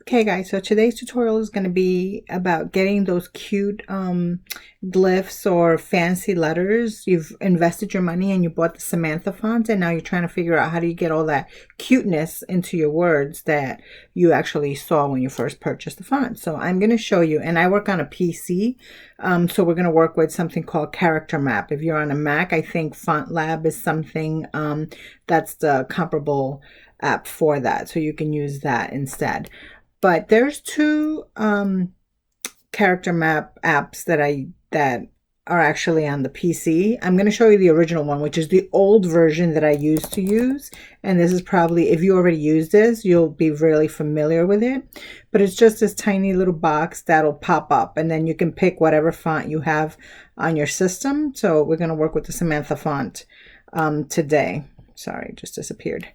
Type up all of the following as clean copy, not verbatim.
Okay guys, so today's tutorial is going to be about getting those cute glyphs or fancy letters. You've invested your money and you bought the Samantha font, and now you're trying to figure out how do you get all that cuteness into your words that you actually saw when you first purchased the font. So I'm going to show you, and I work on a PC, so we're going to work with something called Character Map. If you're on a Mac, I think Font Lab is something that's the comparable app for that, so you can use that instead. But there's two character map apps that are actually on the PC. I'm going to show you the original one, which is the old version that I used to use. And this is probably, if you already use this, you'll be really familiar with it. But it's just this tiny little box that'll pop up, and then you can pick whatever font you have on your system. So we're going to work with the Samantha font today. Sorry, it just disappeared.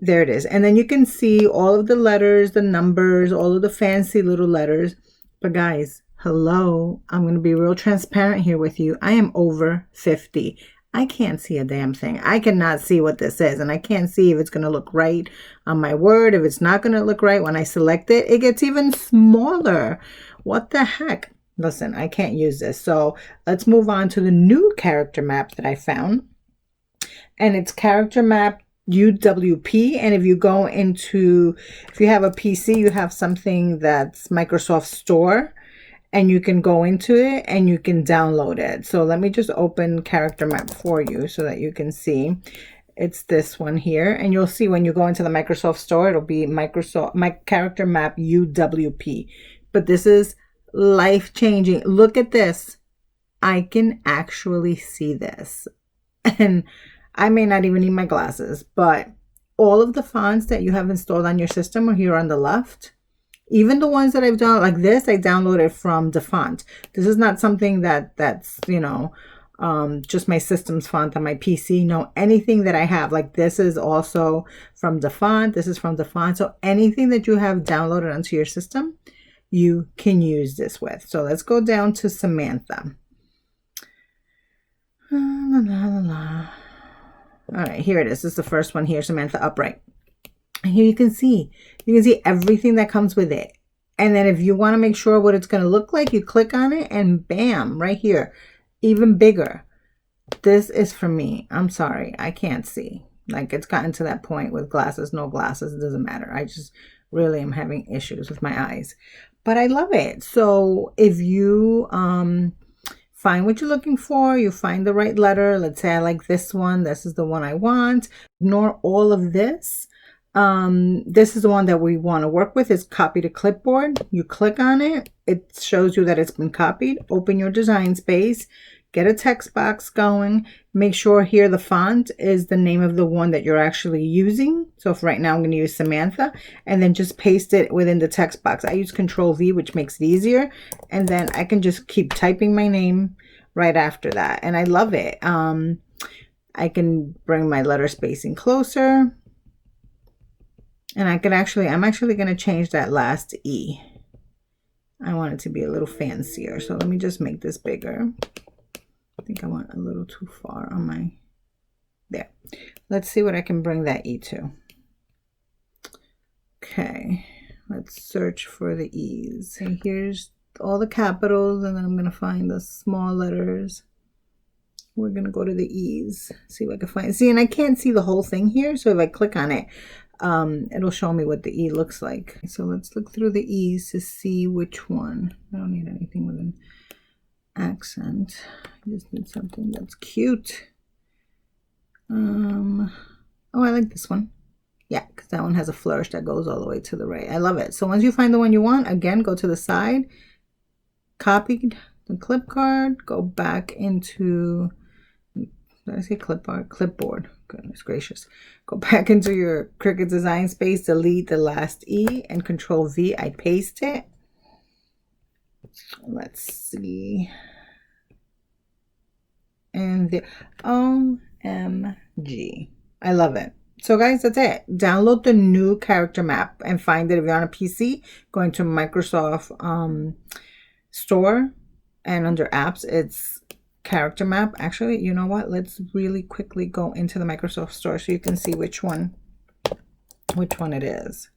There it is. And then you can see all of the letters, the numbers, all of the fancy little letters. But guys, hello, I'm going to be real transparent here with you. I am over 50. I can't see a damn thing. I cannot see what this is, and I can't see if it's going to look right on my Word. If it's not going to look right when I select it, it gets even smaller. What the heck? Listen, I can't use this. So let's move on to the new character map that I found. And it's Character Map UWP. And if you go into, if you have a PC, you have something that's Microsoft Store, and you can go into it and you can download it. So let me just open Character Map for you so that you can see. It's this one here, and you'll see when you go into the Microsoft Store, it'll be my Character Map UWP. But this is life-changing. Look at this. I can actually see this. And I may not even need my glasses, but all of the fonts that you have installed on your system are here on the left. Even the ones that I've done, like this, I downloaded from the font. This is not something that's, you know, just my system's font on my PC. No, anything that I have, like this is also from the font. This is from the font. So anything that you have downloaded onto your system, you can use this with. So let's go down to Samantha. La, la, la, la. All right, here it is. This is the first one here, Samantha Upright. And here you can see everything that comes with it. And then if you want to make sure what it's going to look like, you click on it and bam, right here, even bigger. This is for me. I'm sorry, I can't see. Like, it's gotten to that point with glasses, no glasses, it doesn't matter. I just really am having issues with my eyes. But I love it. So if you find what you're looking for, you find the right letter. Let's say I like this one. This is the one I want. Ignore all of this. This is the one that we want to work with, is copy to clipboard. You click on it. It shows you that it's been copied. Open your design space. Get a text box going. Make sure here the font is the name of the one that you're actually using. So for right now, I'm going to use Samantha, and then just paste it within the text box. I use Control V, which makes it easier. And then I can just keep typing my name right after that. And I love it. I can bring my letter spacing closer. And I'm actually going to change that last E. I want it to be a little fancier. So let me just make this bigger. I think I went a little too far on my, there. Let's see what I can bring that E to. Okay, let's search for the E's. And here's all the capitals, and then I'm going to find the small letters. We're going to go to the E's, see what I can find. See, and I can't see the whole thing here, so if I click on it, it'll show me what the E looks like. So let's look through the E's to see which one. I don't need anything with an accent. I just need something that's cute. Oh, I like this one. Yeah, because that one has a flourish that goes all the way to the right. I love it. So once you find the one you want, again, go to the side, copy the clip card, go back into, did I say clipboard? Clipboard. Goodness gracious. Go back into your Cricut design space, delete the last E, and Control V. I paste it. Let's see. And the OMG. I love it. So guys, that's it. Download the new character map and find it if you're on a PC. Going to Microsoft Store, and under apps, it's Character Map. Actually, you know what? Let's really quickly go into the Microsoft Store so you can see which one it is.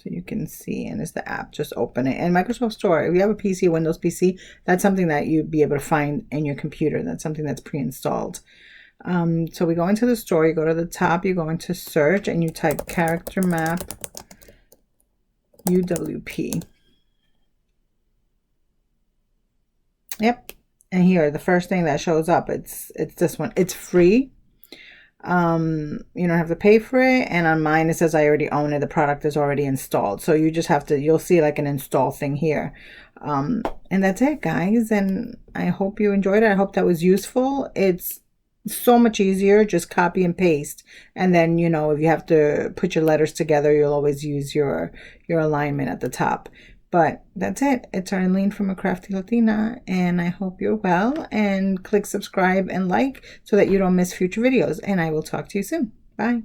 So you can see, and it's the app, just open it. And Microsoft Store, if you have a PC, a Windows PC, that's something that you'd be able to find in your computer. That's something that's pre-installed. So we go into the store, you go to the top, you go into search, and you type character map UWP. Yep. And here, the first thing that shows up, it's this one. It's free. You don't have to pay for it. And on mine, it says I already own it. The product is already installed. So you just have to, you'll see like an install thing here. And that's it, guys. And I hope you enjoyed it. I hope that was useful. It's so much easier. Just copy and paste. And then, you know, if you have to put your letters together, you'll always use your alignment at the top. But that's it. It's Arlene from A Crafty Latina, and I hope you're well. And click subscribe and like so that you don't miss future videos. And I will talk to you soon. Bye.